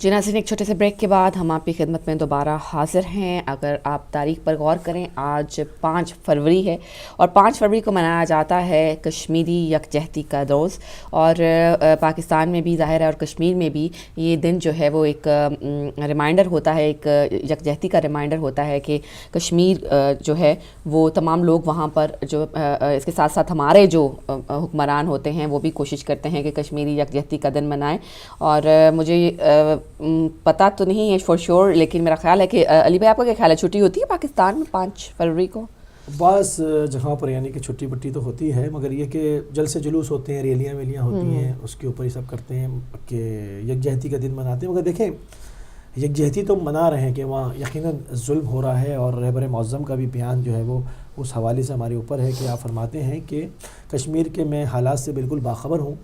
جی ناظرین، ایک چھوٹے سے بریک کے بعد ہم آپ کی خدمت میں دوبارہ حاضر ہیں۔ اگر آپ تاریخ پر غور کریں، آج 5 فروری ہے اور 5 فروری کو منایا جاتا ہے کشمیری یکجہتی کا روز، اور پاکستان میں بھی ظاہر ہے اور کشمیر میں بھی یہ دن جو ہے وہ ایک ریمائنڈر ہوتا ہے، ایک یکجہتی کا ریمائنڈر ہوتا ہے کہ کشمیر جو ہے وہ تمام لوگ وہاں پر جو اس کے ساتھ ساتھ ہمارے جو حکمران ہوتے ہیں وہ بھی کوشش کرتے ہیں کہ کشمیری یکجہتی کا دن منائیں۔ اور مجھے پتہ تو نہیں ہے فار شیور، لیکن میرا خیال ہے کہ علی بھائی آپ کا کیا خیال ہے، چھٹی ہوتی ہے پاکستان میں 5 فروری کو؟ بعض جگہوں پر یعنی کہ چھٹی بٹی تو ہوتی ہے، مگر یہ کہ جلسے جلوس ہوتے ہیں، ریلیاں ویلیاں ہوتی ہیں، اس کے اوپر یہ سب کرتے ہیں کہ یکجہتی کا دن مناتے ہیں۔ مگر دیکھیں، یکجہتی تو منا رہے ہیں کہ وہاں یقیناً ظلم ہو رہا ہے، اور رہبر معظم کا بھی بیان جو ہے وہ اس حوالے سے ہمارے اوپر ہے کہ آپ فرماتے ہیں کہ کشمیر کے میں حالات سے بالکل باخبر ہوں،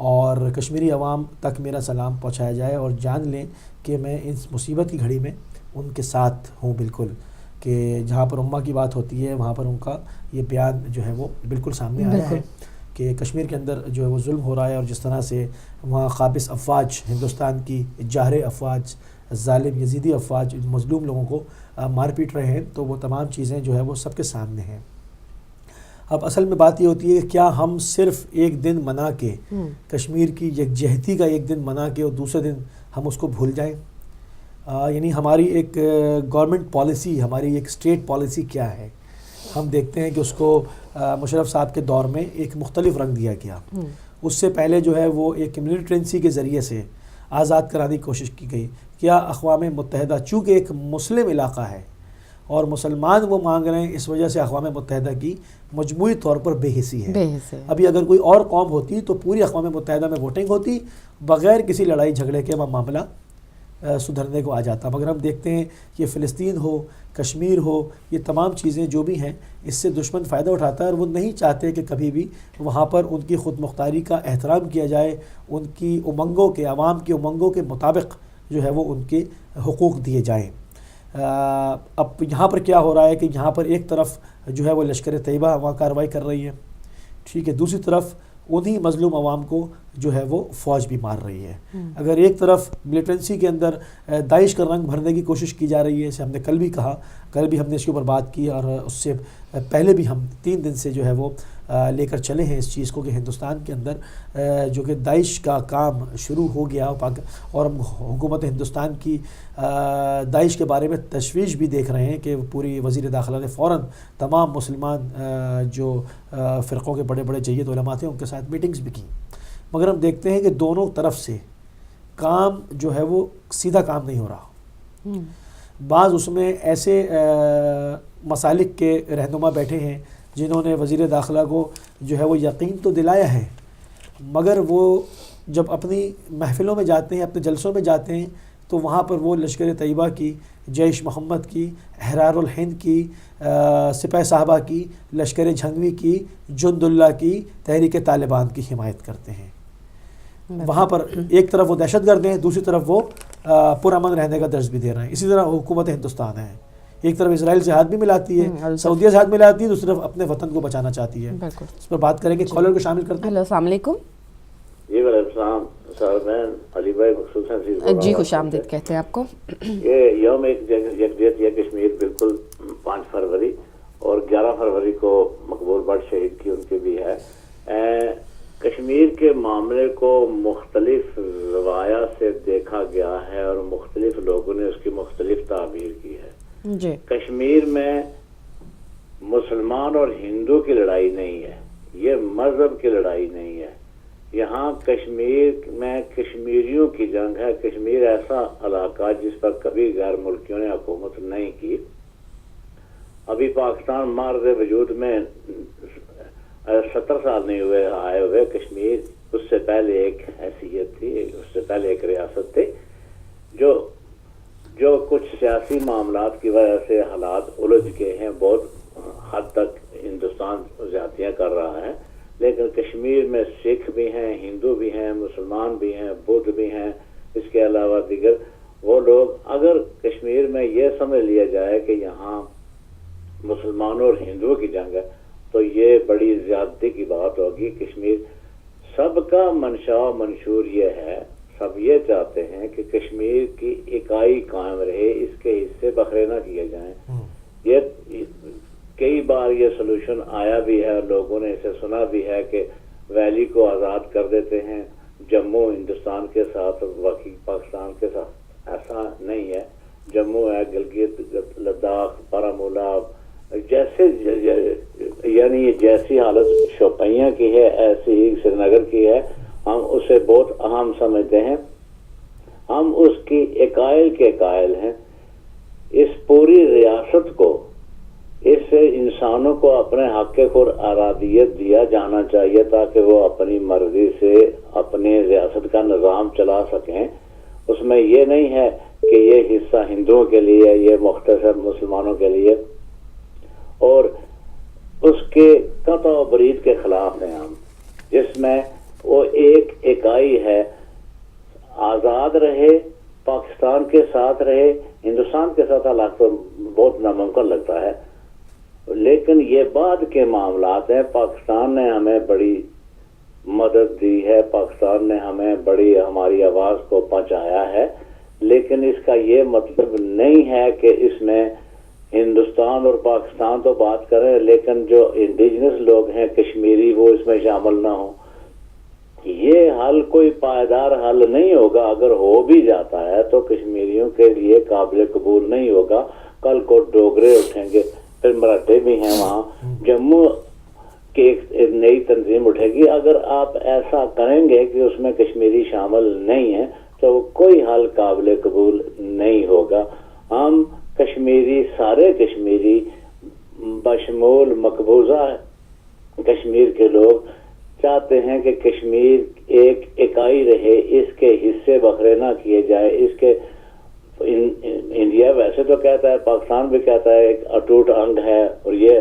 اور کشمیری عوام تک میرا سلام پہنچایا جائے اور جان لیں کہ میں اس مصیبت کی گھڑی میں ان کے ساتھ ہوں بالکل، کہ جہاں پر امہ کی بات ہوتی ہے وہاں پر ان کا یہ بیان جو ہے وہ بالکل سامنے آیا ہے کہ کشمیر کے اندر جو ہے وہ ظلم ہو رہا ہے، اور جس طرح سے وہاں قابض افواج، ہندوستان کی جاہر افواج، ظالم یزیدی افواج مظلوم لوگوں کو مار پیٹ رہے ہیں، تو وہ تمام چیزیں جو ہے وہ سب کے سامنے ہیں۔ اب اصل میں بات یہ ہوتی ہے کہ کیا ہم صرف ایک دن منا کے، کشمیر کی یکجہتی کا ایک دن منا کے اور دوسرے دن ہم اس کو بھول جائیں؟ یعنی ہماری ایک گورنمنٹ پالیسی، ہماری ایک اسٹیٹ پالیسی کیا ہے؟ ہم دیکھتے ہیں کہ اس کو مشرف صاحب کے دور میں ایک مختلف رنگ دیا گیا، اس سے پہلے جو ہے وہ ایک ملٹرنسی کے ذریعے سے آزاد کرانے کی کوشش کی گئی۔ کیا اقوام متحدہ چونکہ ایک مسلم علاقہ ہے اور مسلمان وہ مانگ رہے ہیں، اس وجہ سے اقوام متحدہ کی مجموعی طور پر بے حسی ہے۔ ابھی اگر کوئی اور قوم ہوتی تو پوری اقوام متحدہ میں ووٹنگ ہوتی، بغیر کسی لڑائی جھگڑے کے وہ معاملہ سدھرنے کو آ جاتا۔ مگر ہم دیکھتے ہیں کہ فلسطین ہو، کشمیر ہو، یہ تمام چیزیں جو بھی ہیں اس سے دشمن فائدہ اٹھاتا ہے، اور وہ نہیں چاہتے کہ کبھی بھی وہاں پر ان کی خود مختاری کا احترام کیا جائے، ان کی امنگوں کے، عوام کی امنگوں کے مطابق جو ہے وہ ان کے حقوق دیے جائیں۔ اب یہاں پر کیا ہو رہا ہے کہ یہاں پر ایک طرف جو ہے وہ لشکر طیبہ وہاں کارروائی کر رہی ہے، ٹھیک ہے، دوسری طرف انہی مظلوم عوام کو جو ہے وہ فوج بھی مار رہی ہے۔ اگر ایک طرف ملیٹنسی کے اندر داعش کا رنگ بھرنے کی کوشش کی جا رہی ہے، اسے ہم نے کل بھی کہا، کل بھی ہم نے اس کے اوپر بات کی، اور اس سے پہلے بھی ہم 3 دن سے جو ہے وہ لے کر چلے ہیں اس چیز کو کہ ہندوستان کے اندر جو کہ داعش کا کام شروع ہو گیا، اور ہم حکومت ہندوستان کی داعش کے بارے میں تشویش بھی دیکھ رہے ہیں کہ پوری وزیر داخلہ نے فوراً تمام مسلمان جو فرقوں کے بڑے بڑے جید علماء تھے ان کے ساتھ میٹنگز بھی کی۔ مگر ہم دیکھتے ہیں کہ دونوں طرف سے کام جو ہے وہ سیدھا کام نہیں ہو رہا۔ بعض اس میں ایسے مسالک کے رہنما بیٹھے ہیں جنہوں نے وزیر داخلہ کو جو ہے وہ یقین تو دلایا ہے، مگر وہ جب اپنی محفلوں میں جاتے ہیں، اپنے جلسوں میں جاتے ہیں، تو وہاں پر وہ لشکر طیبہ کی، جیش محمد کی، احرار الہند کی، سپہ صحابہ کی، لشکر جھنگوی کی، جند اللہ کی، تحریک طالبان کی حمایت کرتے ہیں۔ وہاں پر ایک طرف وہ دہشت گرد ہیں، دوسری طرف وہ پرامن رہنے کا درس بھی دے رہے ہیں۔ اسی طرح حکومت ہندوستان ہے، ایک طرف اسرائیل سے ہاتھ بھی ملاتی ہے، سعودیہ سے ہاتھ ملاتی ہے، دوسری طرف اپنے وطن کو بچانا چاہتی ہے۔ اس پر بات کریں گے، کالر کو شامل کرتے ہیں۔ ہیلو، السلام علیکم۔ جی وعلیکم السلام سر، میں علی بھائی مخصوص ہیں جی خوش آمدید کہتے ہیں آپ کو۔ یہ یوم یکجہتی ہے کشمیر بالکل 5 فروری اور 11 فروری کو مقبول بٹ شہید کی ان کی بھی ہے۔ کشمیر کے معاملے کو مختلف روایات سے دیکھا گیا ہے اور مختلف لوگوں نے اس کی مختلف تعبیر کی ہے۔ جی، کشمیر میں مسلمان اور ہندو کی لڑائی نہیں ہے، یہ مذہب کی لڑائی نہیں ہے، یہاں کشمیر میں کشمیریوں کی جنگ ہے۔ کشمیر ایسا علاقہ جس پر کبھی غیر ملکیوں نے حکومت نہیں کی۔ ابھی پاکستان مارد وجود میں 70 سال نہیں ہوئے آئے ہوئے، کشمیر اس سے پہلے ایک حیثیت تھی، اس سے پہلے ایک ریاست تھی، جو کچھ سیاسی معاملات کی وجہ سے حالات الجھ گئے ہیں، بہت حد تک ہندوستان زیادتیاں کر رہا ہے، لیکن کشمیر میں سکھ بھی ہیں، ہندو بھی ہیں، مسلمان بھی ہیں، بدھ بھی ہیں، اس کے علاوہ دیگر وہ لوگ۔ اگر کشمیر میں یہ سمجھ لیا جائے کہ یہاں مسلمانوں اور ہندوؤں کی جنگ ہے تو یہ بڑی زیادتی کی بات ہوگی۔ کشمیر سب کا منشا و منشور یہ ہے، سب یہ چاہتے ہیں کہ کشمیر کی اکائی قائم رہے, اس کے حصے بکھرے نہ کیے جائیں. یہ کئی بار یہ سلوشن آیا بھی ہے اور لوگوں نے اسے سنا بھی ہے کہ ویلی کو آزاد کر دیتے ہیں, جموں ہندوستان کے ساتھ اور باقی پاکستان کے ساتھ. ایسا نہیں ہے. جموں ہے, گلگت لداخ, بارہمولہ, جیسے یعنی جیسی حالت شوپیاں کی ہے ایسی ہی سری نگر کی ہے. ہم اسے بہت اہم سمجھتے ہیں, ہم اس کی اکائل کے قائل ہیں. اس پوری ریاست کو, اس انسانوں کو اپنے حق کے خود ارادیت دیا جانا چاہیے تاکہ وہ اپنی مرضی سے اپنی ریاست کا نظام چلا سکیں. اس میں یہ نہیں ہے کہ یہ حصہ ہندوؤں کے لیے, یہ مختصر مسلمانوں کے لیے, اور اس کے قطع و برید کے خلاف ہیں ہم, جس میں وہ ایک اکائی ہے, آزاد رہے, پاکستان کے ساتھ رہے. ہندوستان کے ساتھ حالات تو بہت ناممکن لگتا ہے, لیکن یہ بعد کے معاملات ہیں. پاکستان نے ہمیں بڑی مدد دی ہے, پاکستان نے ہمیں بڑی ہماری آواز کو پہنچایا ہے, لیکن اس کا یہ مطلب نہیں ہے کہ اس میں ہندوستان اور پاکستان تو بات کریں لیکن جو انڈیجنس لوگ ہیں کشمیری وہ اس میں شامل نہ ہوں. یہ حل کوئی پائیدار حل نہیں ہوگا. اگر ہو بھی جاتا ہے تو کشمیریوں کے لیے قابل قبول نہیں ہوگا. کل کو ڈوگرے اٹھیں گے, پھر مراٹھے بھی ہیں وہاں, جموں کی ایک نئی تنظیم اٹھے گی. اگر آپ ایسا کریں گے کہ اس میں کشمیری شامل نہیں ہے تو کوئی حل قابل قبول نہیں ہوگا. ہم کشمیری, سارے کشمیری بشمول مقبوضہ کشمیر کے لوگ چاہتے ہیں کہ کشمیر ایک اکائی رہے, اس کے حصے بکھرے نہ کیے جائے. اس کے انڈیا ویسے تو کہتا ہے, پاکستان بھی کہتا ہے ایک اٹوٹ انگ ہے اور یہ,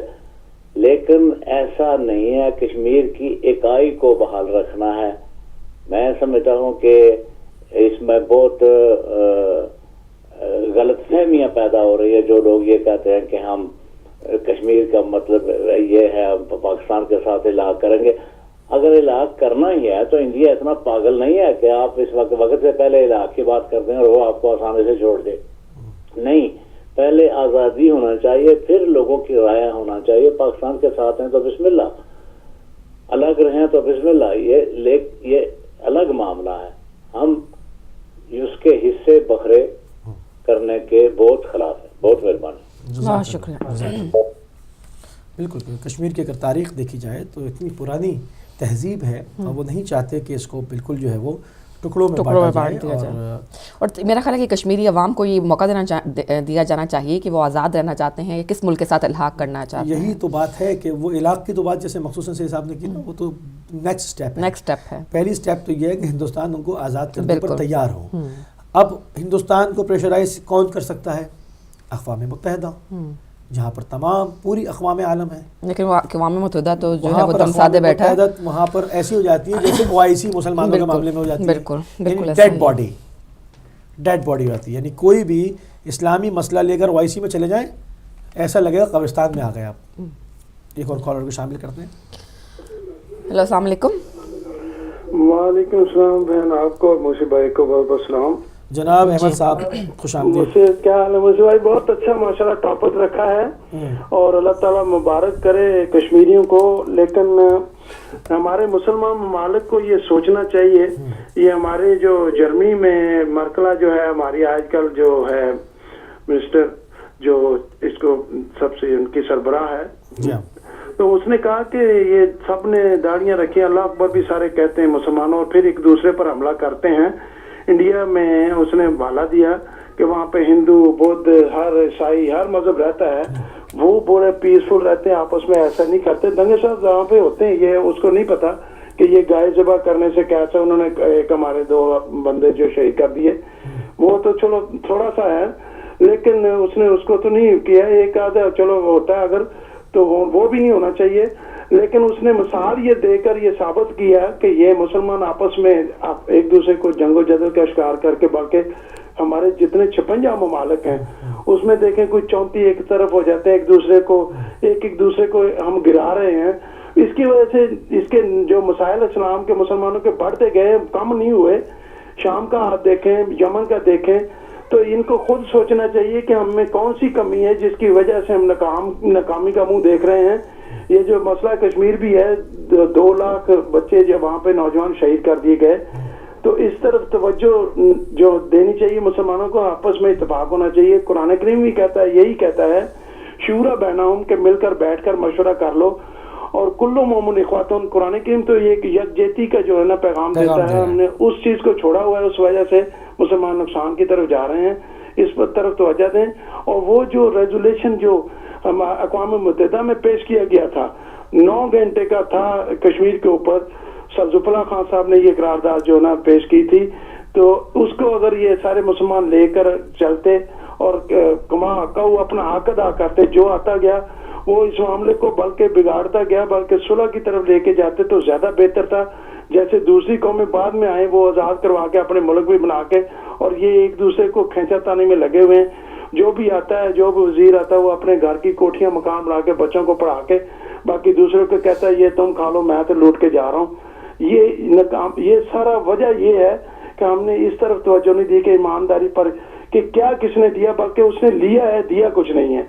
لیکن ایسا نہیں ہے. کشمیر کی اکائی کو بحال رکھنا ہے. میں سمجھتا ہوں کہ اس میں بہت غلط فہمیاں پیدا ہو رہی ہے. جو لوگ یہ کہتے ہیں کہ ہم کشمیر کا مطلب یہ ہے پاکستان کے ساتھ علاقہ کریں گے. اگر علاقہ کرنا ہی ہے تو انڈیا اتنا پاگل نہیں ہے کہ آپ اس وقت سے پہلے علاقے کی بات کر دیں اور وہ آپ کو آسانی سے چھوڑ دے. نہیں, پہلے آزادی ہونا چاہیے, پھر لوگوں کی رائے ہونا چاہیے. پاکستان کے ساتھ ہیں تو بسم اللہ, الگ رہیں تو بسم اللہ. یہ الگ معاملہ ہے. ہم اس کے حصے بکھرے کرنے کے بہت خلاف ہیں. بہت مہربانی. بہت شکریہ. بالکل. کشمیر کی اگر تاریخ دیکھی جائے تو اتنی پرانی تہذیب ہے اور وہ نہیں چاہتے کہ اس کو بالکل جو ہے وہ ٹکڑوں میں بانٹ دیا جائے. اور میرا خیال ہے کہ کشمیری عوام کو یہ موقع دیا جانا چاہیے کہ وہ آزاد رہنا چاہتے ہیں, کس ملک کے ساتھ الحاق کرنا چاہتے ہیں. یہی تو بات ہے کہ وہ علاقے کی تو بات جیسے مخصوصاً سے صاحب نے کی نا, وہ تو نیکسٹ اسٹیپ ہے. پہلی اسٹیپ تو یہ ہے کہ ہندوستان ان کو آزاد کرنے پر تیار ہو. اب ہندوستان کو پریشرائز کون کر سکتا ہے؟ اقوام متحدہ, جہاں پر تمام پوری اقوام عالم ہے. لیکن وہ اقوام متحدہ تو جو ہے وہ تم سادے بیٹھا ہے, وہاں پر ایسی ہو جاتی ہے جیسے OIC مسلمانوں کے معاملے میں ہو جاتی ہے. بالکل ڈیڈ باڈی ہوتی ہے. یعنی کوئی بھی اسلامی مسئلہ لے کر OIC میں چلے جائیں ایسا لگے گا قبرستان میں آ گئے آپ. ایک اور کالر کو شامل کرتے ہیں. ہیلو, السلام علیکم. وعلیکم السلام بہن, آپ کو اور موسی بھائی کو بہت بہت سلام. جناب احمد صاحب خوش آمدید. کیا حال ہے موسی بھائی؟ بہت اچھا ماشاءاللہ ٹاپک رکھا ہے اور اللہ تعالیٰ مبارک کرے کشمیریوں کو. لیکن ہمارے مسلمان ممالک کو یہ سوچنا چاہیے, یہ ہمارے جو جرمنی میں مرکلہ جو ہے ہماری آج کل جو ہے منسٹر جو اس کو سب سے ان کی سربراہ ہے, تو اس نے کہا کہ یہ سب نے داڑیاں رکھی, اللہ اکبر بھی سارے کہتے ہیں مسلمانوں, اور پھر ایک دوسرے پر حملہ کرتے ہیں. انڈیا میں اس نے بالا دیا کہ وہاں پہ ہندو, بدھ, ہر عیسائی, ہر مذہب رہتا ہے, وہ بڑے پیسفل رہتے ہیں, آپس میں ایسا نہیں کرتے. دنگے صاحب جہاں پہ ہوتے ہیں یہ اس کو نہیں پتا کہ یہ گائے ذبح کرنے سے کیسا, انہوں نے ایک ہمارے 2 بندے جو شہید کر دیے, وہ تو چلو تھوڑا سا ہے, لیکن اس نے اس کو تو نہیں کیا. ایک آدھا چلو ہوتا ہے اگر, تو وہ بھی نہیں ہونا چاہیے. لیکن اس نے مثال یہ دے کر یہ ثابت کیا کہ یہ مسلمان آپس میں ایک دوسرے کو جنگ و جدل کا شکار کر کے, بلکہ ہمارے جتنے 56 ممالک ہیں اس میں دیکھیں کوئی 34 ایک طرف ہو جاتے ہیں, ایک دوسرے کو ہم گرا رہے ہیں. اس کی وجہ سے اس کے جو مسائل اسلام کے مسلمانوں کے بڑھتے گئے, کم نہیں ہوئے. شام کا آپ دیکھیں، یمن کا دیکھیں، تو ان کو خود سوچنا چاہیے کہ ہم میں کون سی کمی ہے جس کی وجہ سے ہم ناکامی کا منہ دیکھ رہے ہیں. یہ جو مسئلہ کشمیر بھی ہے، 2 لاکھ بچے جو وہاں پہ نوجوان شہید کر دیے گئے، تو اس طرف توجہ جو دینی چاہیے مسلمانوں کو. آپس میں اتفاق ہونا چاہیے. قرآن کریم بھی کہتا ہے، یہی کہتا ہے شورا بینہم کہ مل کر بیٹھ کر مشورہ کر لو. اور کلو مومن اخواتون، قرآن کریم تو یہ یکجہتی کا جو ہے نا پیغام دیتا ہے. ہم نے اس چیز کو چھوڑا ہوا ہے، اس وجہ سے مسلمان نقصان کی طرف جا رہے ہیں. اس پر طرف توجہ دیں. اور وہ جو ریزولیشن جو اقوام متحدہ میں پیش کیا گیا تھا 9 گھنٹے کا تھا کشمیر کے اوپر، سر ظفر خان صاحب نے یہ قرارداد جو نا پیش کی تھی، تو اس کو اگر یہ سارے مسلمان لے کر چلتے اور اپنا حق ادا کرتے، جو آتا گیا وہ اس معاملے کو بلکہ بگاڑتا گیا، بلکہ صلح کی طرف لے کے جاتے تو زیادہ بہتر تھا. جیسے دوسری قومیں بعد میں آئیں، وہ آزاد کروا کے اپنے ملک بھی بنا کے، اور یہ ایک دوسرے کو کھینچا تانی میں لگے ہوئے ہیں. جو بھی آتا ہے، جو بھی وزیر آتا ہے، وہ اپنے گھر کی کوٹھیاں مکان بنا کے بچوں کو پڑھا کے باقی دوسروں کو کہتا ہے یہ تم کھا لو، میں تو لوٹ کے جا رہا ہوں. یہ سارا وجہ یہ ہے کہ ہم نے اس طرف توجہ نہیں دی کہ ایمانداری پر کہ کیا کس نے دیا، بلکہ اس نے لیا ہے، دیا کچھ نہیں ہے.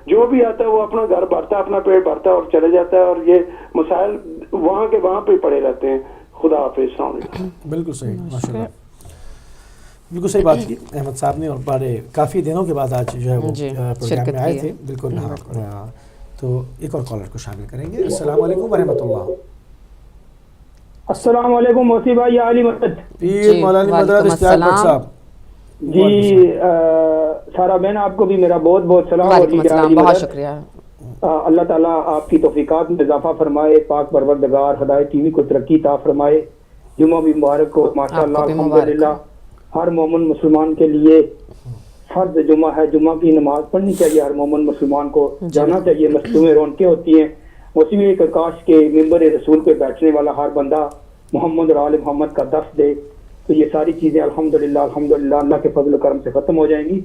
جو بھی آتا ہے وہ اپنا گھر بھرتا ہے، اپنا پیٹ بھرتا ہے اور چلے جاتا ہے، اور یہ مسائل وہاں کے وہاں پہ پڑے رہتے ہیں. خدا حافظ. السلام علیکم. بالکل صحیح، ماشاء اللہ، بالکل صحیح بات کی احمد صاحب نے. اور بڑے کافی دنوں کے بعد آج جو ہے وہ پروگرام میں آئے تھے. بالکل. تو ایک اور کالر کو شامل کریں گے. السلام علیکم ورحمۃ اللہ. السلام علیکم موسی بھائی، یا علی مدد. پیر مولانا مدد اشتیاق بٹ صاحب. جی سارا بہن، آپ کو بھی میرا بہت بہت سلام. وعلیکم السلام، بہت شکریہ. اللہ تعالیٰ آپ کی توفیقات میں اضافہ فرمائے. پاک پروردگار ہدایت ٹی وی کو ترقی عطا فرمائے. جمعہ بھی مبارک ہو. ماشاء اللہ، الحمدللہ. ہر مومن مسلمان کے لیے فرض جمعہ ہے. جمعہ کی نماز پڑھنی چاہیے. ہر مومن مسلمان کو جانا چاہیے. مسجدوں میں رونقیں ہوتی ہیں. اسی میں ایک کاش کے ممبر رسول پہ بیٹھنے والا ہر بندہ محمد اور آل محمد کا دست دے، تو یہ ساری چیزیں الحمدللہ الحمدللہ اللہ کے فضل و کرم سے ختم ہو جائیں گی.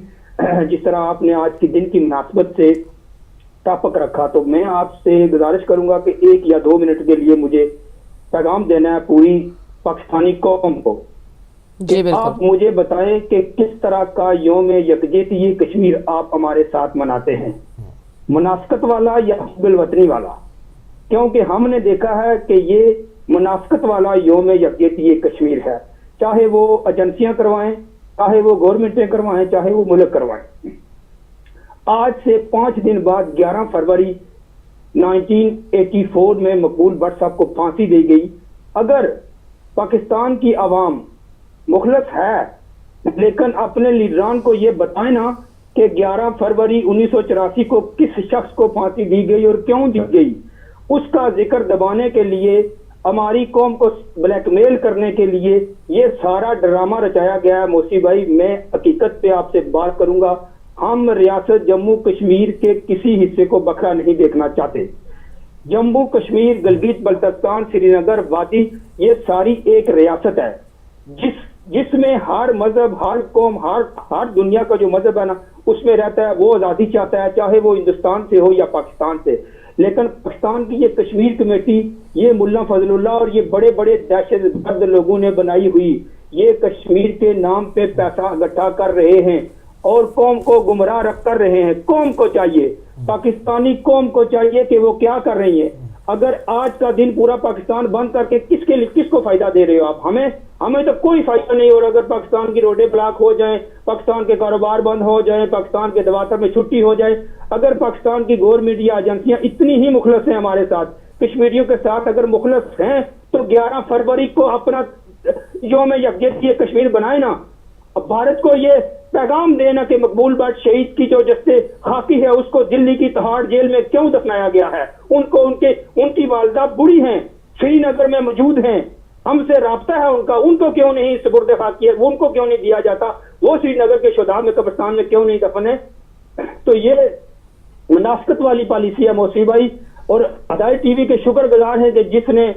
جس طرح آپ نے آج کے دن کی مناسبت سے ٹاپک رکھا، تو میں آپ سے گزارش کروں گا کہ 1 یا 2 منٹ کے لیے مجھے پیغام دینا ہے پوری پاکستانی قوم کو. جی بالکل. آپ مجھے بتائیں کہ کس طرح کا یوم یکجہتی کشمیر آپ ہمارے ساتھ مناتے ہیں، منافقت والا یا حب الوطنی والا؟ کیونکہ ہم نے دیکھا ہے کہ یہ منافقت والا یوم یکجہتی کشمیر ہے. چاہے وہ ایجنسیاں کروائیں، چاہے وہ گورنمنٹیں کروائیں، چاہے وہ ملک کروائیں. آج سے 5 دن بعد 11 فروری 1984 میں مقبول بٹ صاحب کو پھانسی دی گئی. اگر پاکستان کی عوام مخلص ہے لیکن اپنے لیڈران کو یہ بتائیں نا کہ 11 فروری 1984 کو کس شخص کو پھانسی دی گئی اور کیوں دی گئی. اس کا ذکر دبانے کے لیے، ہماری قوم کو بلیک میل کرنے کے لیے یہ سارا ڈرامہ رچایا گیا ہے. موسی بھائی، میں حقیقت پہ آپ سے بات کروں گا. ہم ریاست جموں کشمیر کے کسی حصے کو بکھرا نہیں دیکھنا چاہتے. جموں کشمیر، گلگت بلتستان، سری نگر، وادی، یہ ساری ایک ریاست ہے جس میں ہر مذہب، ہر قوم، ہر دنیا کا جو مذہب ہے نا اس میں رہتا ہے. وہ آزادی چاہتا ہے، چاہے وہ ہندوستان سے ہو یا پاکستان سے. لیکن پاکستان کی یہ کشمیر کمیٹی، یہ ملا فضل اللہ اور یہ بڑے بڑے دہشت گرد لوگوں نے بنائی ہوئی، یہ کشمیر کے نام پہ پیسہ اکٹھا کر رہے ہیں اور قوم کو گمراہ رکھ کر رہے ہیں. قوم کو چاہیے، پاکستانی قوم کو چاہیے کہ وہ کیا کر رہی ہیں. اگر آج کا دن پورا پاکستان بند کر کے کس کو فائدہ دے رہے ہو آپ؟ ہمیں تو کوئی فائدہ نہیں. اور اگر پاکستان کی روڈیں بلاک ہو جائیں، پاکستان کے کاروبار بند ہو جائیں، پاکستان کے دفاتر میں چھٹی ہو جائے، اگر پاکستان کی گورنمنٹ یا ایجنسیاں اتنی ہی مخلص ہیں ہمارے ساتھ، کشمیریوں کے ساتھ اگر مخلص ہیں، تو 11 فروری کو اپنا یوم یکجہتی کشمیر بنائے نا. اب بھارت کو یہ پیغام دینا کہ مقبول بٹ شہید کی جو جسے خاکی ہے اس کو دلی کی تہاڑ جیل میں کیوں دفنایا گیا ہے. ان کی والدہ بوڑھی ہیں، سری نگر میں موجود ہیں، ہم سے رابطہ ہے ان کو کیوں نہیں سپرد خاک کیا، ان کو کیوں نہیں دیا جاتا؟ وہ سری نگر کے شہداء میں قبرستان میں کیوں نہیں دفن ہے؟ تو یہ منافقت والی پالیسی ہے موسی بھائی. اور ہدایت ٹی وی کے شکر گزار ہیں کہ جس نے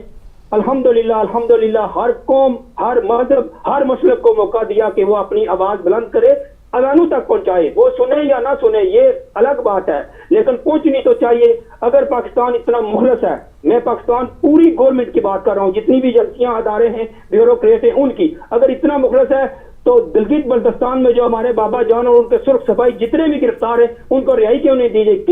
الحمدللہ ہر قوم، ہر مذہب، ہر مسلک کو موقع دیا کہ وہ اپنی آواز بلند کرے، اذانوں تک پہنچائے. وہ سنے یا نہ سنے یہ الگ بات ہے، لیکن پہنچنی تو چاہیے. اگر پاکستان اتنا مخلص ہے، میں پاکستان پوری گورنمنٹ کی بات کر رہا ہوں, جتنی بھی ایجنسیاں ادارے ہیں بیوروکریٹ ہیں ان کی, اگر اتنا مخلص ہے تو گلگت بلتستان میں جو ہمارے بابا جان اور ان کے سرخ صفائی جتنے بھی گرفتار ہیں ان کو رہائی کیوں نہیں دی گئی؟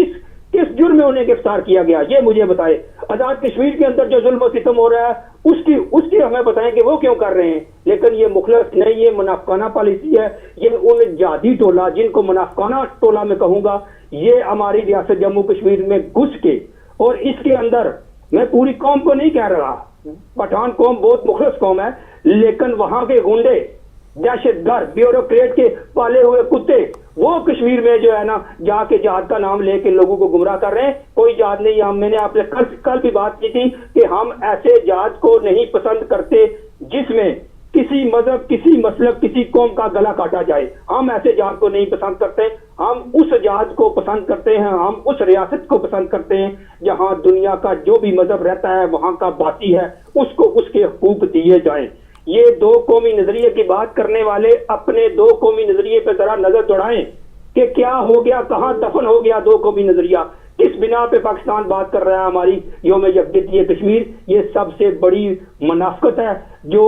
کس جرم میں انہیں گرفتار کیا گیا یہ مجھے بتائے. آزاد کشمیر کے اندر جو ظلم و ستم ہو رہا ہے اس کی ہمیں بتائیں کہ وہ کیوں کر رہے ہیں. لیکن یہ مخلص نہیں, یہ منافقانہ پالیسی ہے. یہ ان جہادی ٹولہ جن کو منافقانہ ٹولہ میں کہوں گا, یہ ہماری ریاست جموں کشمیر میں گھس کے, اور اس کے اندر میں پوری قوم کو نہیں کہہ رہا, پٹھان قوم بہت مخلص قوم ہے, لیکن وہاں کے گنڈے, دہشت گرد, بیوروکریٹ کے پالے ہوئے کتے, وہ کشمیر میں جو ہے نا جا کے جہاد کا نام لے کے لوگوں کو گمراہ کر رہے ہیں. کوئی جہاد نہیں. میں نے آپ سے کل بھی بات کی تھی کہ ہم ایسے جہاد کو نہیں پسند کرتے جس میں کسی مذہب, کسی مسلک, کسی قوم کا گلا کاٹا جائے. ہم ایسے جہاد کو نہیں پسند کرتے. ہم اس جہاد کو پسند کرتے ہیں, ہم اس ریاست کو پسند کرتے ہیں جہاں دنیا کا جو بھی مذہب رہتا ہے وہاں کا باقی ہے اس کو اس کے حقوق دیے جائیں. یہ دو قومی نظریے کی بات کرنے والے اپنے دو قومی نظریے پہ ذرا نظر دوڑائیں کہ کیا ہو گیا, کہاں دفن ہو گیا دو قومی نظریہ, کس بنا پہ پاکستان بات کر رہا ہے ہماری یوم یکجہتی کشمیر. یہ سب سے بڑی منافقت ہے جو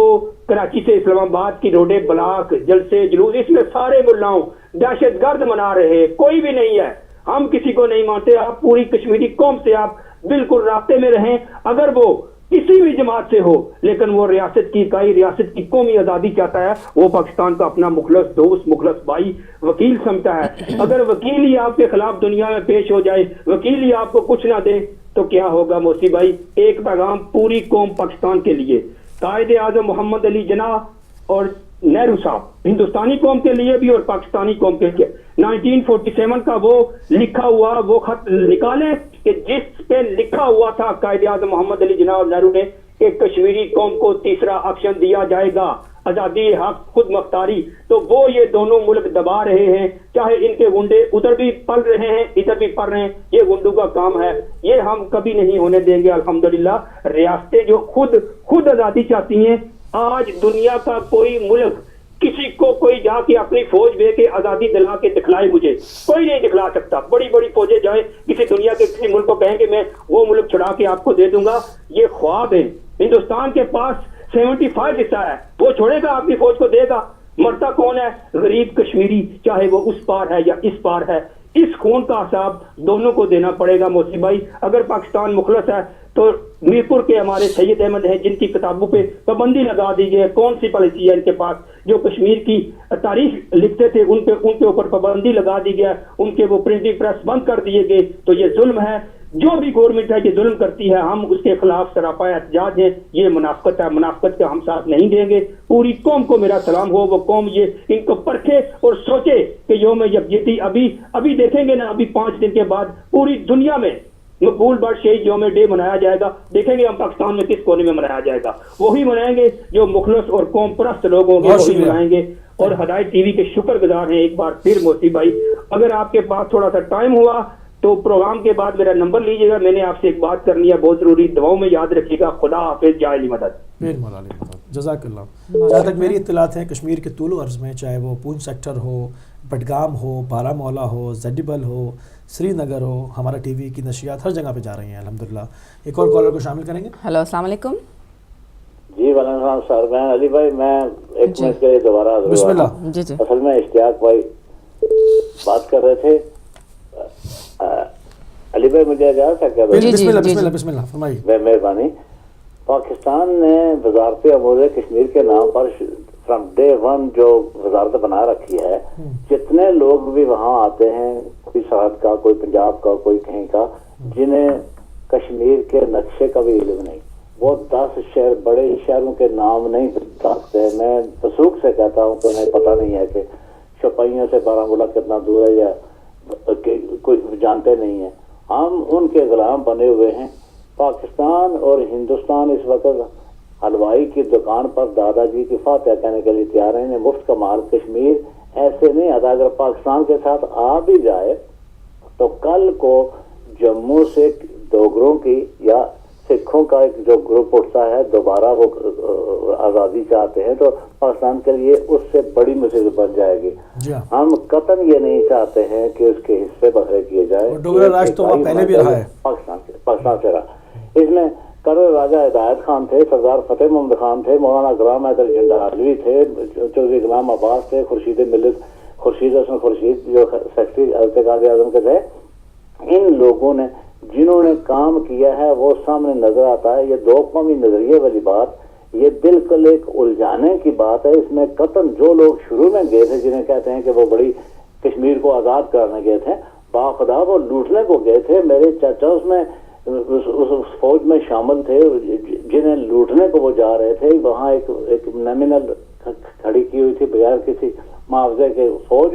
کراچی سے اسلام آباد کی روڈیں بلاک, جلسے, جلوس, اس میں سارے ملاؤں دہشت گرد منا رہے ہیں. کوئی بھی نہیں ہے, ہم کسی کو نہیں مانتے. آپ پوری کشمیری قوم سے آپ بالکل رابطے میں رہیں, اگر وہ کسی بھی جماعت سے ہو, لیکن وہ ریاست کی اکائی, ریاست کی قومی آزادی چاہتا ہے, وہ پاکستان کا اپنا مخلص دوست, مخلص بھائی, وکیل سمجھتا ہے. اگر وکیل ہی آپ کے خلاف دنیا میں پیش ہو جائے, وکیل ہی آپ کو کچھ نہ دے, تو کیا ہوگا موسی بھائی؟ ایک پیغام پوری قوم پاکستان کے لیے, قائد اعظم محمد علی جناح اور نہرو صاحب, ہندوستانی قوم کے لیے بھی اور پاکستانی قوم کے لیے, 1947 کا وہ لکھا ہوا وہ خط نکالیں کہ جس پہ لکھا ہوا تھا قائد اعظم محمد علی جناح اور نہرو نے کہ کشمیری قوم کو تیسرا آپشن دیا جائے گا, آزادی, حق, خود مختاری. تو وہ یہ دونوں ملک دبا رہے ہیں, چاہے ان کے گنڈے ادھر بھی پل رہے ہیں ادھر بھی پل رہے ہیں. یہ گنڈوں کا کام ہے, یہ ہم کبھی نہیں ہونے دیں گے. الحمدللہ ریاستیں جو خود آزادی چاہتی ہیں, آج دنیا کا کوئی ملک کسی کو کوئی جا کے اپنی فوج دے کے آزادی دلا کے دکھلائے, مجھے کوئی نہیں دکھلا سکتا. بڑی بڑی فوجیں جائیں کسی دنیا کے کسی ملک کو کہیں کہ میں وہ ملک چھڑا کے آپ کو دے دوں گا, یہ خواب ہے. ہندوستان کے پاس 75 حصہ ہے, وہ چھوڑے گا اپنی فوج کو دے گا؟ مرتا کون ہے؟ غریب کشمیری, چاہے وہ اس پار ہے یا اس پار ہے. اس خون کا حساب دونوں کو دینا پڑے گا موسی بھائی. اگر پاکستان مخلص ہے تو میرپور کے ہمارے سید احمد ہیں جن کی کتابوں پہ پابندی لگا دی گئی. کون سی پالیسی ہے ان کے پاس؟ جو کشمیر کی تاریخ لکھتے تھے ان کے اوپر پابندی لگا دی گیا, ان کے وہ پرنٹنگ پریس بند کر دیے گئے. تو یہ ظلم ہے, جو بھی گورنمنٹ ہے یہ ظلم کرتی ہے, ہم اس کے خلاف سراپا احتجاج ہیں. یہ منافقت ہے, منافقت کا ہم ساتھ نہیں دیں گے. پوری قوم کو میرا سلام ہو, وہ قوم یہ ان کو پرکھے اور سوچے کہ یوم یکجہتی ابھی دیکھیں گے نا, ابھی 5 دن کے بعد پوری دنیا میں مقبول بٹ شہید یوم ڈے منایا جائے گا. دیکھیں گے ہم پاکستان میں کس کونے میں منایا جائے گا. وہی منائیں گے جو مخلص اور قوم پرست لوگ ہوں گے, وہی منائیں گے. اور ہدایت ٹی وی کے شکر گزار ہیں ایک بار پھر موسی بھائی. اگر آپ کے پاس تھوڑا سا ٹائم ہوا تو پروگرام کے بعد میرا نمبر لیجیے گا, میں نے آپ سے ایک بات کرنی ہے بہت ضروری. دعاؤں میں یاد رکھیے گا. خدا حافظ, جائے علی مدد. جزاک اللہ. جہاں تک میری اطلاعات ہیں کشمیر کے طول و عرض میں, چاہے وہ پونچھ سیکٹر ہو, بڈگام ہو, بارہ مولا ہو, زڈیبل ہو, سری نگر ہو, ہمارا ٹی وی کی نشریات ہر جگہ پہ جا رہی ہیں الحمدللہ. ایک اور کالر کو شامل کریں گے. ہلو, السلام علیکم. جی وعلیکم السلام سر, میں علی بھائی, میں ایک منٹ کے لیے دوبارہ بسم اللہ. جی جی, اصل میں اشتیاق بھائی بات کر رہے تھے. علی بھائی مجھے اجازت ہے کیا؟ بسم اللہ فرمائیے. مہربانی. پاکستان نے وزارت امور کشمیر کے نام پر فرام ڈے 1 جو وزارت بنا رکھی ہے, جتنے لوگ بھی وہاں آتے ہیں, کوئی سرحد کا, کوئی پنجاب کا, کوئی کہیں کا, جنہیں کشمیر کے نقشے کا بھی علم نہیں, وہ 10 شہر بڑے شہروں کے نام نہیں سکتے. میں وثوق سے کہتا ہوں کہ انہیں پتہ نہیں ہے کہ شوپیاں سے بارہ مولا کتنا دور ہے, یا کوئی جانتے نہیں ہیں. ہم ان کے غلام بنے ہوئے ہیں. پاکستان اور ہندوستان اس وقت حلوائی کی دکان پر دادا جی کی فاتحہ کہنے کے لیے تیار ہیں. انہیں مفت کا مال کشمیر ایسے نہیں آتا. اگر پاکستان کے ساتھ آ بھی جائے تو کل کو جموں سے ڈوگروں کی یا سکھوں کا ایک جو گروپ اٹھتا ہے, دوبارہ وہ آزادی چاہتے ہیں, تو پاکستان کے لیے اس سے بڑی مصیبت بن جائے گی. ہم قطعاً یہ نہیں چاہتے ہیں کہ اس کے حصے بکھرے کیے جائے. ڈوگرا راج تو پہلے بھی رہا ہے پاکستان سے رہا. اس میں کرر راجہ ہدایت خان تھے، سردار فتح محمد خان تھے، مولانا غلام حیدر جنڈالوی تھے، چودھری غلام عباس تھے، خورشید ملت خورشید حسن خورشید جو سیکرٹری حضرت غازی اعظم کے تھے. ان لوگوں نے جنہوں نے کام کیا ہے وہ سامنے نظر آتا ہے. یہ دو قومی نظریے والی بات یہ بالکل ایک الجھانے کی بات ہے. اس میں قطن جو لوگ شروع میں گئے تھے جنہیں کہتے ہیں کہ وہ بڑی کشمیر کو آزاد کرنے گئے تھے، باخدا وہ لوٹنے کو گئے تھے. میرے چاچا اس میں اس فوج میں شامل تھے جنہیں لوٹنے کو وہ جا رہے تھے. وہاں ایک نامینل کھڑی کی ہوئی تھی بغیر کسی معاوضے کے فوج.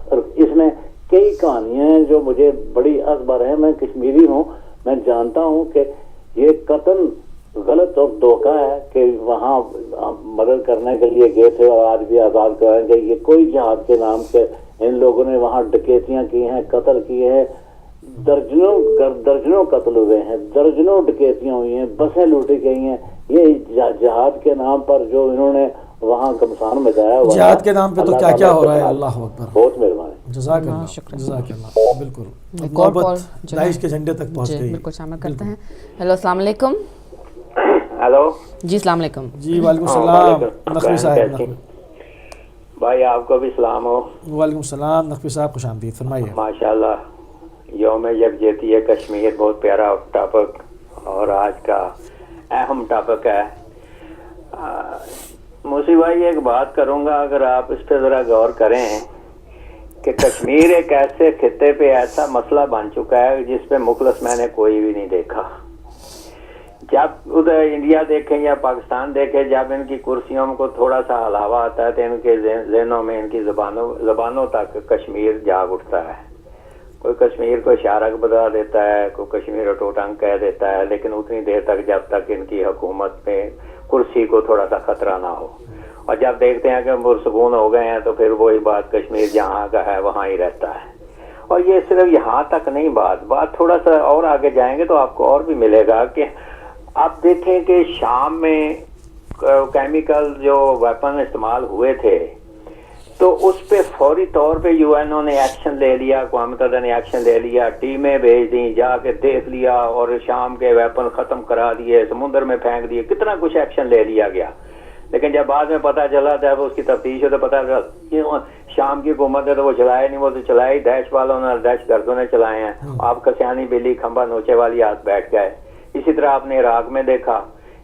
اور اس میں کئی کہانیاں ہیں جو مجھے بڑی ازبر ہیں. میں کشمیری ہوں، میں جانتا ہوں کہ یہ قطن غلط اور دھوکہ ہے کہ وہاں مدد کرنے کے لیے گئے تھے اور آج بھی آزاد کرائیں گے. یہ کوئی جہاد کے نام سے ان لوگوں نے وہاں ڈکیتیاں کی ہیں، قتل کیے ہیں، درجنوں قتل ہوئے ہیں، درجنوں ڈکیتیاں ہوئی ہیں، بسیں لوٹی گئی ہیں. یہ جہاد کے نام پر جو انہوں نے وہاں کمسان مچایا ہوا ہے، جہاد کے نام پہ تو کیا کیا ہو رہا ہے. اللہ اکبر، بہت مہربانی. جزاک اللہ، جزاک اللہ. بالکل محبت داعش کے جھنڈے تک پہنچ گئی. بالکل شامل کرتے ہیں. ہیلو السلام علیکم. ہیلو جی السلام علیکم. جی وعلیکم السلام نقوی صاحب. بھائی آپ کو بھی سلام ہو. وعلیکم السلام نقوی صاحب، خوش آمدید، فرمائیے. ماشاءاللہ یوم یکجہتی کشمیر بہت پیارا ٹاپک اور آج کا اہم ٹاپک ہے. موسی بھائی ایک بات کروں گا، اگر آپ اس پہ ذرا غور کریں کہ کشمیر ایک ایسے خطے پہ ایسا مسئلہ بن چکا ہے جس پہ مخلص میں نے کوئی بھی نہیں دیکھا. جب ادھر انڈیا دیکھیں یا پاکستان دیکھیں، جب ان کی کرسیوں کو تھوڑا سا علاوہ آتا ہے تو ان کے ذہنوں میں ان کی زبانوں تک کشمیر جاگ اٹھتا ہے. کوئی کشمیر کو اشارہ بتا دیتا ہے، کوئی کشمیر ٹوٹنگ کہہ دیتا ہے، لیکن اتنی دیر تک جب تک ان کی حکومت میں کرسی کو تھوڑا سا خطرہ نہ ہو. اور جب دیکھتے ہیں کہ پرسکون ہو گئے ہیں تو پھر وہی بات کشمیر جہاں کا ہے وہاں ہی رہتا ہے. اور یہ صرف یہاں تک نہیں، بات تھوڑا سا اور آگے جائیں گے تو آپ کو اور بھی ملے گا کہ آپ دیکھیں کہ شام میں کیمیکل جو ویپن استعمال ہوئے تھے تو اس پہ فوری طور پہ یو این او نے ایکشن لے لیا، اقوام متحدہ نے ایکشن لے لیا، ٹیمیں بھیج دیں، جا کے دیکھ لیا اور شام کے ویپن ختم کرا دیے، سمندر میں پھینک دیے، کتنا کچھ ایکشن لے لیا گیا. لیکن جب بعد میں پتہ چلا جب اس کی تفتیش ہو تو پتہ چلا شام کی حکومت ہے تو وہ چلائے نہیں، وہ تو چلائی داعش والوں نے، داعش گردوں نے چلائے ہیں. آپ کسیانی بلی کھمبا نوچے والی ہاتھ بیٹھ گئے. اسی طرح آپ نے عراق میں دیکھا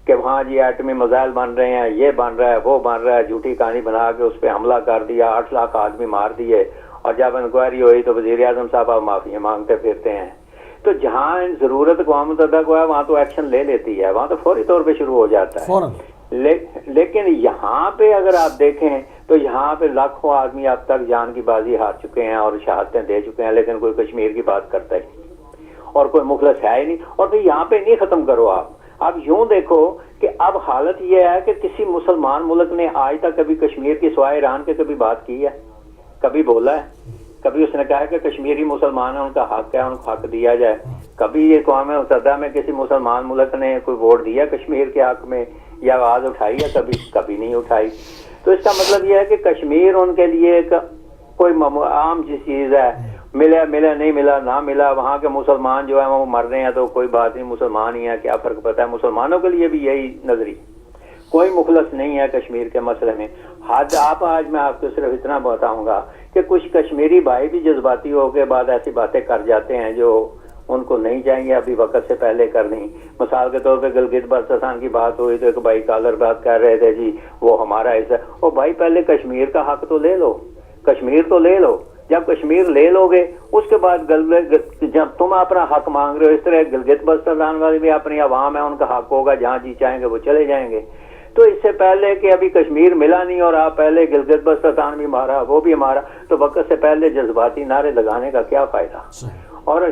کہ وہاں جی ایٹمی میزائل بن رہے ہیں، یہ بن رہا ہے، وہ بن رہا ہے، جھوٹی کہانی بنا کے اس پہ حملہ کر دیا، 8 لاکھ آدمی مار دیے. اور جب انکوائری ہوئی تو وزیر اعظم صاحب آپ معافی مانگتے پھرتے ہیں. تو جہاں ضرورت اقوام متحدہ کو ہے وہاں تو ایکشن لے لیتی ہے، وہاں تو فوری طور پہ شروع ہو جاتا ہے. لیکن یہاں پہ اگر آپ دیکھیں تو یہاں پہ لاکھوں آدمی اب تک جان کی بازی ہار چکے ہیں اور شہادتیں دے چکے ہیں، لیکن کوئی کشمیر کی بات کرتا ہی نہیں اور کوئی مخلص ہے ہی نہیں. اور پھر یہاں پہ نہیں ختم کرو آپ یوں دیکھو کہ اب حالت یہ ہے کہ کسی مسلمان ملک نے آج تک کبھی کشمیر کی سوائے ایران کے کبھی بات کی ہے، کبھی بولا ہے، کبھی اس نے کہا ہے کہ کشمیری مسلمان ہیں ان کا حق ہے، ان کو حق دیا جائے. کبھی یہ اقوام متحدہ میں کسی مسلمان ملک نے کوئی ووٹ دیا کشمیر کے حق میں یا آواز اٹھائی ہے؟ کبھی نہیں اٹھائی. تو اس کا مطلب یہ ہے کہ کشمیر ان کے لیے ایک کوئی عام سی چیز ہے، ملا نہیں ملا نہ ملا. وہاں کے مسلمان جو ہیں وہ مر رہے ہیں تو کوئی بات نہیں، مسلمان ہی ہیں، کیا فرق پڑتا ہے. مسلمانوں کے لیے بھی یہی نظری، کوئی مخلص نہیں ہے کشمیر کے مسئلے میں. آج میں آپ کو صرف اتنا بتاؤں گا کہ کچھ کشمیری بھائی بھی جذباتی ہو کے بعد ایسی باتیں کر جاتے ہیں جو ان کو نہیں چاہیے ابھی وقت سے پہلے کرنی. مثال کے طور پہ گلگت بلتستان کی بات ہوئی تو ایک بھائی کالر بات کر رہے تھے جی وہ ہمارا حصہ. او بھائی پہلے کشمیر کا حق تو لے لو، کشمیر تو لے لو. جب کشمیر لے لو گے اس کے بعد جب تم اپنا حق مانگ رہے ہو، اس طرح گلگت بلتستان والی بھی اپنی عوام ہے، ان کا حق ہوگا، جہاں جی چاہیں گے وہ چلے جائیں گے. تو اس سے پہلے کہ ابھی کشمیر ملا نہیں اور آپ پہلے گلگت بلتستان بھی مارا وہ بھی ہمارا، تو وقت سے پہلے جذباتی نعرے لگانے کا کیا فائدہ. اور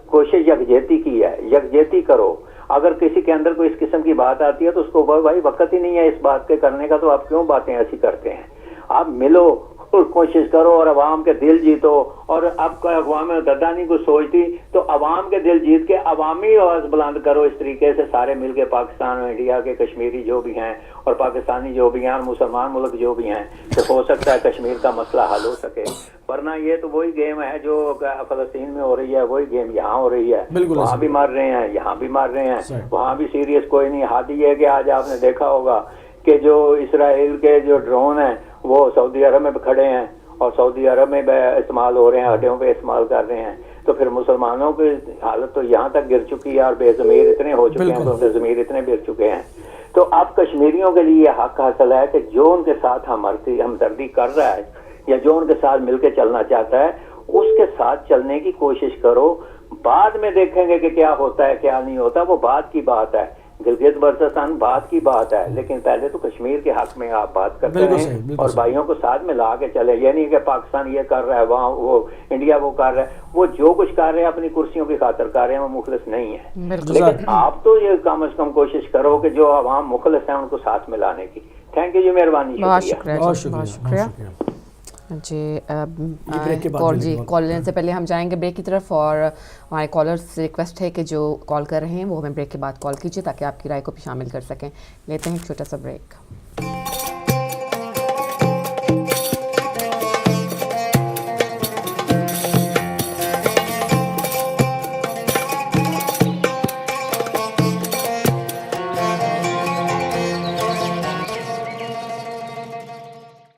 کوشش یکجہتی کی ہے، یکجہتی کرو. اگر کسی کے اندر کوئی اس قسم کی بات آتی ہے تو اس کو بھائی وقت ہی نہیں ہے اس بات کے کرنے کا، تو آپ کیوں باتیں ایسی کرتے ہیں. آپ ملو، کوشش کرو اور عوام کے دل جیتو. اور اب اقوام متحدہ نہیں کو سوچتی تو عوام کے دل جیت کے عوامی آواز بلند کرو اس طریقے سے سارے مل کے پاکستان اور انڈیا کے کشمیری جو بھی ہیں اور پاکستانی جو بھی ہیں اور مسلمان ملک جو بھی ہیں تو ہو سکتا ہے کشمیر کا مسئلہ حل ہو سکے. ورنہ یہ تو وہی گیم ہے جو فلسطین میں ہو رہی ہے, وہی گیم یہاں ہو رہی ہے. وہاں بھی مار رہے ہیں, یہاں بھی مار رہے ہیں, وہاں بھی سیریس کوئی نہیں. حال یہ ہے کہ آج آپ نے دیکھا ہوگا کہ جو اسرائیل کے جو ڈرون ہیں وہ سعودی عرب میں کھڑے ہیں اور سعودی عرب میں استعمال ہو رہے ہیں, ہڈیوں پہ استعمال کر رہے ہیں. تو پھر مسلمانوں کی حالت تو یہاں تک گر چکی ہے اور بے ضمیر اتنے ہو چکے ہیں, بے ضمیر اتنے گر چکے ہیں. تو اب کشمیریوں کے لیے یہ حق حاصل ہے کہ جو ان کے ساتھ ہمدردی کر رہا ہے یا جو ان کے ساتھ مل کے چلنا چاہتا ہے اس کے ساتھ چلنے کی کوشش کرو. بعد میں دیکھیں گے کہ کیا ہوتا ہے کیا نہیں ہوتا, وہ بعد کی بات ہے. گلگت بلتستان بات کی بات ہے, لیکن پہلے تو کشمیر کے حق میں آپ بات کرتے ہیں اور بھائیوں کو ساتھ میں لا کے چلے. یہ نہیں کہ پاکستان یہ کر رہا ہے, وہاں وہ انڈیا وہ کر رہا ہے, وہ جو کچھ کر رہے ہیں اپنی کرسیوں کی خاطر کر رہے ہیں, وہ مخلص نہیں ہے. لیکن آپ تو یہ کم از کم کوشش کرو کہ جو عوام مخلص ہیں ان کو ساتھ میں لانے کی. تھینک یو جی, مہربانی, بہت شکریہ. بہت شکریہ. جی کال لینے سے پہلے ہم جائیں گے بریک کی طرف, اور ہمارے کالر سے ریکویسٹ ہے کہ جو کال کر رہے ہیں وہ ہمیں بریک کے بعد کال کیجیے تاکہ آپ کی رائے کو بھی شامل کر سکیں. لیتے ہیں ایک چھوٹا سا بریک.